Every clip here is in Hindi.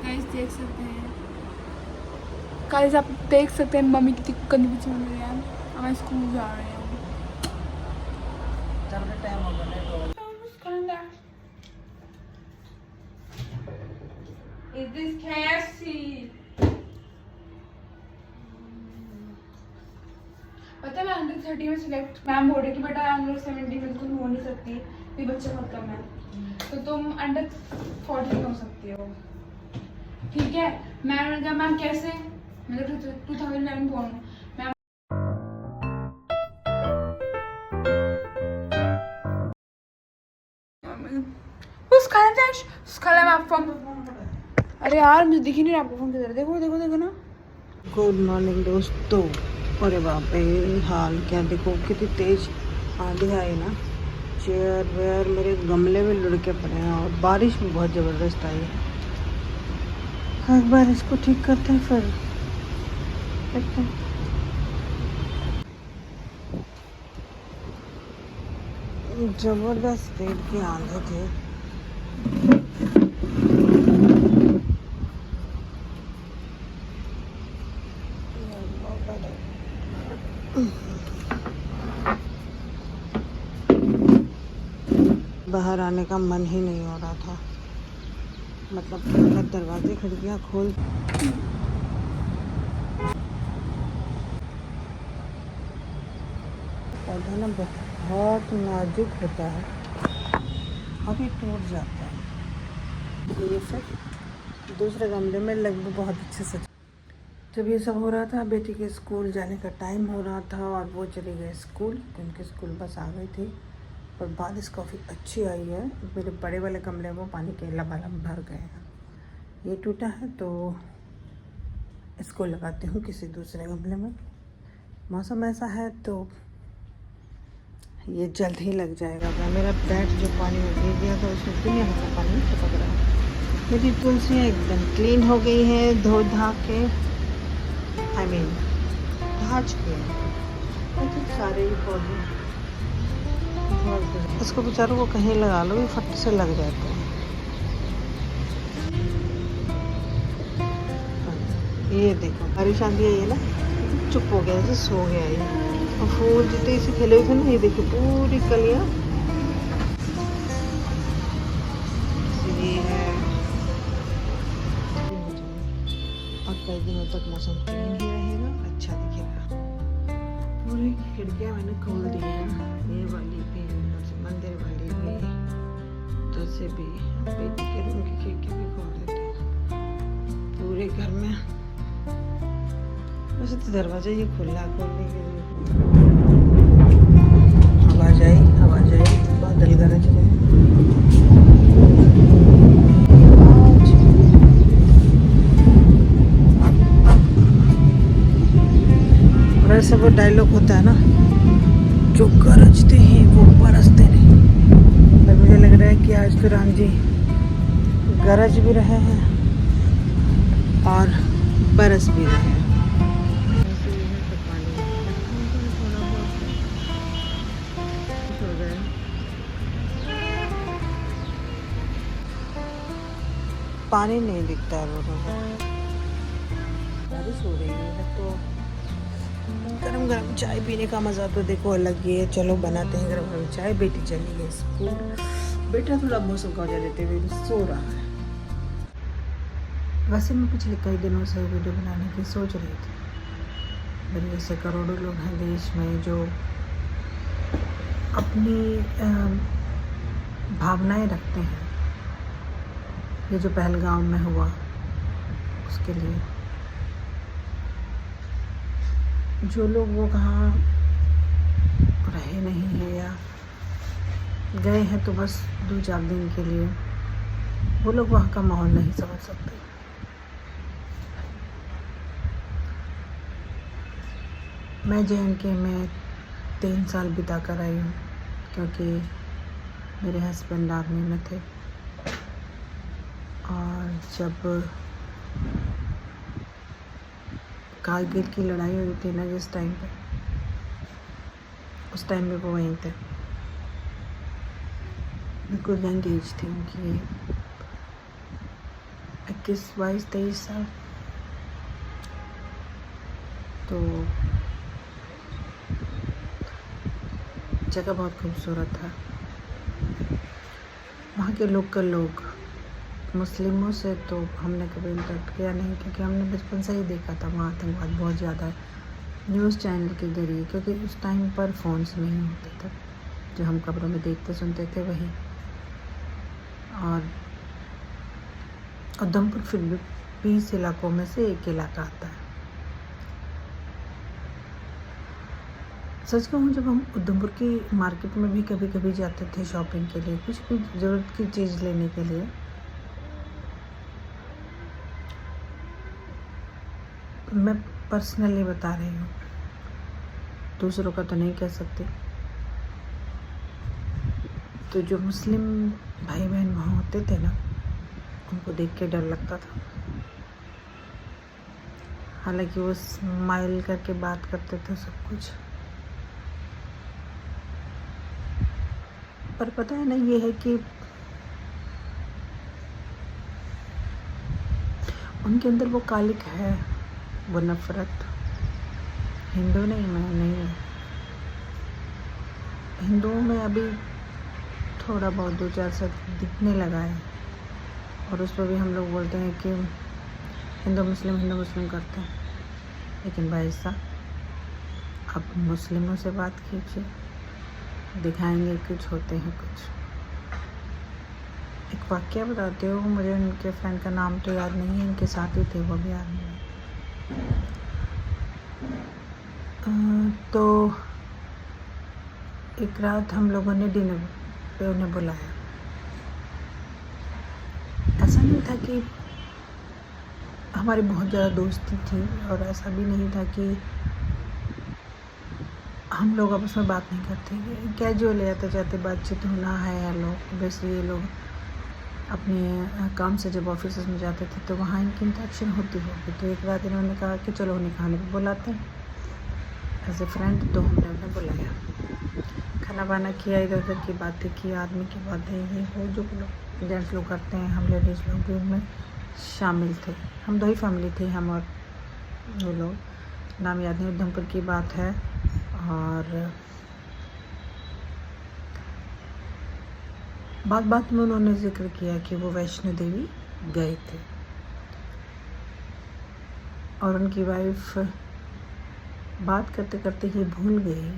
गाइस देख सकते हैं, गाइस आप देख सकते हैं मम्मी कितनी गंदी पिक्चर बन रही है। अब मैं स्कूल जा रही हूँ। टाइम हो गया Is this KFC? पता है मैं 130 में सिलेक्ट, मैम बोल रही कि बेटा अंडर 70 बिल्कुल हो नहीं सकती, ये बच्चे बहुत कम है, तो तुम अंडर 40 हो सकती हो, ठीक है। मैम ने कहा मैम कैसे, मतलब 2011 कौन हूँ मैम। अरे यार मुझे दिख ही नहीं रहा आपका फोन किधर, देखो देखो देखो ना। गुड मॉर्निंग दोस्तों। अरे बाप रे हाल क्या, देखो कितनी तेज आंधी आई ना, चेयर वेयर मेरे गमले में लुढ़के पड़े हैं और बारिश भी बहुत ज़बरदस्त आई है। एक बार इसको ठीक करते हैं फिर देखते हैं। ज़बरदस्त स्पीड की आंधी थी। बाहर आने का मन ही नहीं हो रहा था, मतलब कि दरवाजे खिड़कियाँ खोल। पौधा ना बहुत नाजुक होता है, अभी टूट जाता है। ये फिर दूसरे गमले में लगभग बहुत अच्छे से। जब ये सब हो रहा था बेटी के स्कूल जाने का टाइम हो रहा था और वो चली गई स्कूल, उनकी स्कूल बस आ गई थी। पर बारिश काफ़ी अच्छी आई है, मेरे बड़े वाले कमरे में पानी के लबालब भर गए हैं। ये टूटा है तो इसको लगाती हूँ किसी दूसरे गमले में। मौसम ऐसा है तो ये जल्द ही लग जाएगा। मेरा बैट जो पानी में गिर गया था उसमें दुनिया भर का पानी टपक रहा है। मेरी तुलसियाँ एकदम क्लीन हो गई हैं, धो धा के ढा चुके हैं। सारे ही पौधे इसको बेचारों को कहीं लगा लो, ये फट से लग जाते हैं। ये देखो बारिश आंधी आई है ना, चुप हो गया, जैसे सो गया ये। और फूल जितने इसे खिले हुए थे ना, ये देखो पूरी कलियां ये है। और कई दिनों तक मौसम क्लीन ही रहेगा, अच्छा दिखेगा। पूरी खिड़कियां मैंने खोल दी हैं, ये वाली भी, मंदिर वाली भी, तो से भी, बेटी के रूम की खिड़की भी खोल देते हैं पूरे घर में। वैसे तो दरवाजा ये खुला खोलने के लिए। आवाज आई बादल गरज रहे हैं। वैसे वो डायलॉग होता है ना, जो गरजते हैं वो बरसते नहीं। पर मुझे लग रहा है कि आज तो राम जी गरज भी रहे हैं और बरस भी रहे हैं। पानी नहीं दिखता है रोडों पर, बारिश हो रही है तो गरम गरम चाय पीने का मज़ा तो देखो अलग ही है। चलो बनाते हैं गरम गरम चाय। बेटी चली गई स्कूल, बेटा थोड़ा मौसम का वजह देते हुए सो रहा है। वैसे मैं पिछले कई दिनों से वीडियो बनाने की सोच रही थी, मेरे जैसे करोड़ों लोग हैं देश में जो अपनी भावनाएं रखते हैं। ये जो पहलगाम में हुआ उसके लिए जो लोग वो कहाँ रहे नहीं हैं या गए हैं तो बस 2-4 दिन के लिए, वो लोग वहाँ का माहौल नहीं समझ सकते। मैं JNK में 3 साल बिता कर आई हूँ क्योंकि मेरे हस्बैंड आर्मी में थे। और जब कारगिल की लड़ाई हुई थी ना, जिस टाइम पे, उस टाइम में वो वहीं थे। बिल्कुल यंग एज थी उनकी, 21, 22, 23 साल। तो जगह बहुत खूबसूरत था। वहाँ के लोकल लोग, मुस्लिमों से तो हमने कभी इंटरेक्ट किया नहीं, क्योंकि हमने बचपन से ही देखा था वहाँ आतंकवाद बहुत ज़्यादा है, न्यूज़ चैनल के जरिए, क्योंकि उस टाइम पर फ़ोन्स नहीं होते थे, जो हम खबरों में देखते सुनते थे वही। और उधमपुर फिर भी 20 इलाकों में से एक इलाका आता है। सच कहूँ, जब हम उधमपुर की मार्केट में भी कभी कभी जाते थे शॉपिंग के लिए, कुछ भी ज़रूरत की चीज़ लेने के लिए, मैं पर्सनली बता रही हूँ, दूसरों का तो नहीं कह सकती, तो जो मुस्लिम भाई बहन वहाँ होते थे ना, उनको देख के डर लगता था। हालांकि वो स्माइल करके बात करते थे सब कुछ, पर पता है ना, ये है कि उनके अंदर वो कालिक है, वो नफरत। हिंदू नहीं है, हिंदुओं में अभी थोड़ा बहुत 2-4 से दिखने लगा है, और उस पर भी हम लोग बोलते हैं कि हिंदू मुस्लिम करते हैं। लेकिन भाई साहब, आप मुस्लिमों से बात कीजिए, दिखाएंगे कुछ, होते हैं कुछ। एक वाक़या बताते हो, मुझे उनके फ्रेंड का नाम तो याद नहीं है, इनके साथ ही थे वो भी आर्मी में। तो एक रात हम लोगों ने डिनर पे उन्हें बुलाया। ऐसा नहीं था कि हमारी बहुत ज़्यादा दोस्ती थी, और ऐसा भी नहीं था कि हम लोग आपस में बात नहीं करते, कैजुअल आते जाते बातचीत होना है। लोग वैसे ये लोग अपने काम से जब ऑफिस में जाते थे तो वहाँ इनकी इंटरेक्शन होती होगी। तो एक रात इन्होंने कहा कि चलो उन्हें खाने पे बुलाते हैं एज ए फ्रेंड। तो हमने उन्हें बुलाया, खाना वाना किया, इधर उधर की बातें की, आदमी की बातें, ये वो जो लोग जेंट्स लोग करते हैं, हम लेडीज़ लोग भी उनमें शामिल थे। हम 2 ही फैमिली थी, हम और वो लोग, नाम याद नहीं, उधमपुर की बात है। और बात में उन्होंने जिक्र किया कि वो वैष्णो देवी गए थे, और उनकी वाइफ बात करते करते ये भूल गई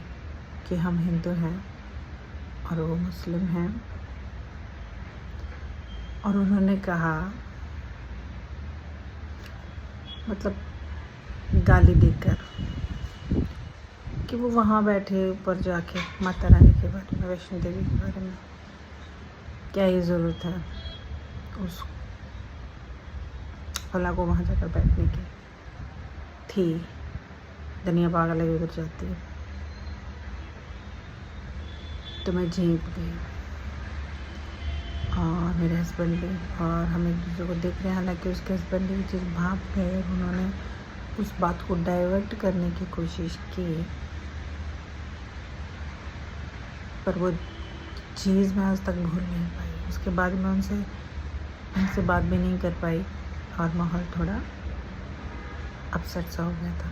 कि हम हिंदू हैं और वो मुस्लिम हैं। और उन्होंने कहा, मतलब गाली देकर, कि वो वहाँ बैठे ऊपर जाके माता रानी के बारे में, वैष्णो देवी के बारे में, क्या ही ज़रूरत है उस फला को वहाँ जाकर बैठने की थी। दुनिया पागल लगे उधर जाती है। तो मैं झेप गई, और मेरे हस्बैंड भी, और हम एक दूसरे को देख रहे हैं। हालांकि उसके हस्बैंड भी चीज़ भाप गए, उन्होंने उस बात को डाइवर्ट करने की कोशिश की, पर वो चीज़ मैं आज तक भूल नहीं पाई। उसके बाद मैं उनसे बात भी नहीं कर पाई, और माहौल थोड़ा अपसेट सा हो गया था।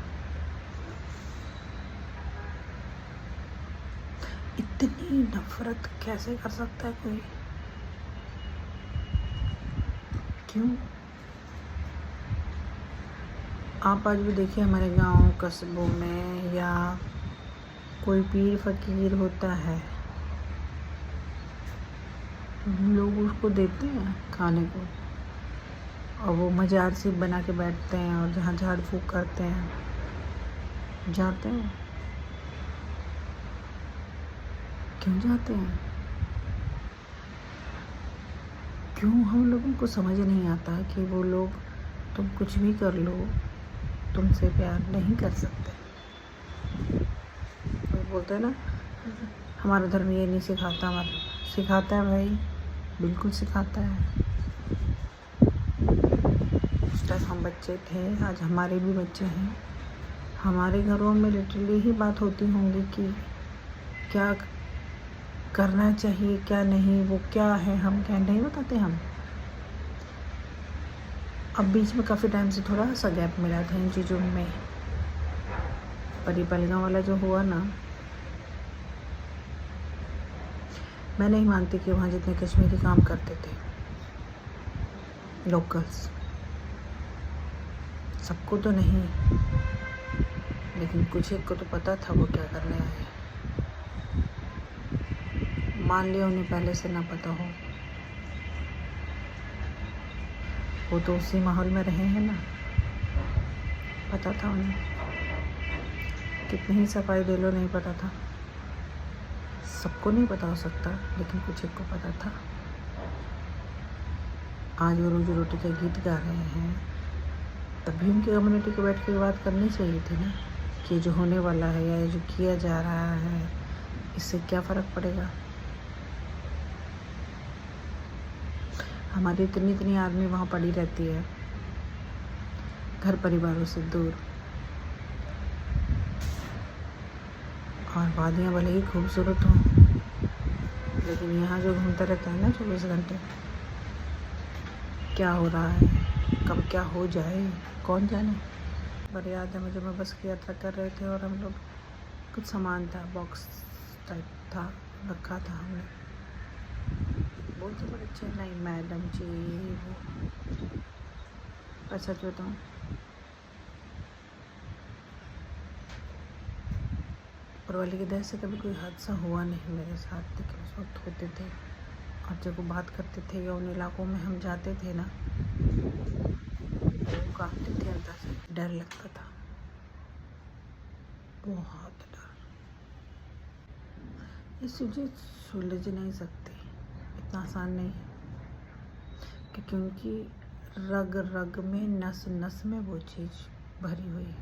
इतनी नफरत कैसे कर सकता है कोई? क्यों? आप आज भी देखिए हमारे गांव कस्बों में, या कोई पीर फकीर होता है, लोग उसको देते हैं खाने को, और वो मजार सी बना के बैठते हैं, और जहाँ झाड़ फूक करते हैं जाते हैं। क्यों जाते हैं? क्यों? हम लोगों को समझ नहीं आता कि वो लोग, तुम कुछ भी कर लो, तुमसे प्यार नहीं कर सकते। वो बोलते हैं ना, हमारा धर्म ये नहीं सिखाता। हमारा सिखाता है भाई, बिल्कुल सिखाता है। उस टाइम हम बच्चे थे, आज हमारे भी बच्चे हैं। हमारे घरों में लिटरली ही बात होती होंगी कि क्या करना चाहिए, क्या नहीं, वो क्या है, हम क्या नहीं बताते हम। अब बीच में काफ़ी टाइम से थोड़ा सा गैप मिला था इन चीज़ों में, पर ये पहलगाम वाला जो हुआ ना, मैं नहीं मानती कि वहाँ जितने कश्मीरी काम करते थे लोकल्स, सबको तो नहीं, लेकिन कुछ एक को तो पता था वो क्या करने आए। मान लिया उन्हें पहले से ना पता हो, वो तो उसी माहौल में रहे हैं ना, पता था उन्हें। कितनी ही सफाई दे लो, नहीं पता था। सबको नहीं पता हो सकता, लेकिन कुछ एक को पता था। आज वो रोजी रोटी का गीत गा रहे हैं, तभी उनकी कम्युनिटी को बैठ के बात करनी चाहिए थी ना, कि जो होने वाला है या जो किया जा रहा है, इससे क्या फ़र्क पड़ेगा। हमारी इतनी आदमी वहाँ पड़ी रहती है, घर परिवारों से दूर, और वादियाँ भले ही खूबसूरत हों, लेकिन यहाँ जो घूमता रहता है ना 24 घंटे, क्या हो रहा है, कब क्या हो जाए, कौन जाने। पर याद है मुझे, मैं बस की यात्रा कर रहे थे और हम लोग, कुछ सामान था, बॉक्स टाइप था, रखा था हमने। बोलते बड़े अच्छे, नहीं मैडम जी वो, पर सच बताऊँ, ऊपर वाले की दया से कभी कोई हादसा हुआ नहीं मेरे साथ, लेकिन उस वक्त होते थे। और जब वो बात करते थे या उन इलाकों में हम जाते थे ना, वो कांपते थे अंदर से, डर लगता था, बहुत डर। इस चीज़ें सुलझ नहीं सकती, इतना आसान नहीं है, क्योंकि रग रग में, नस नस में वो चीज़ भरी हुई है।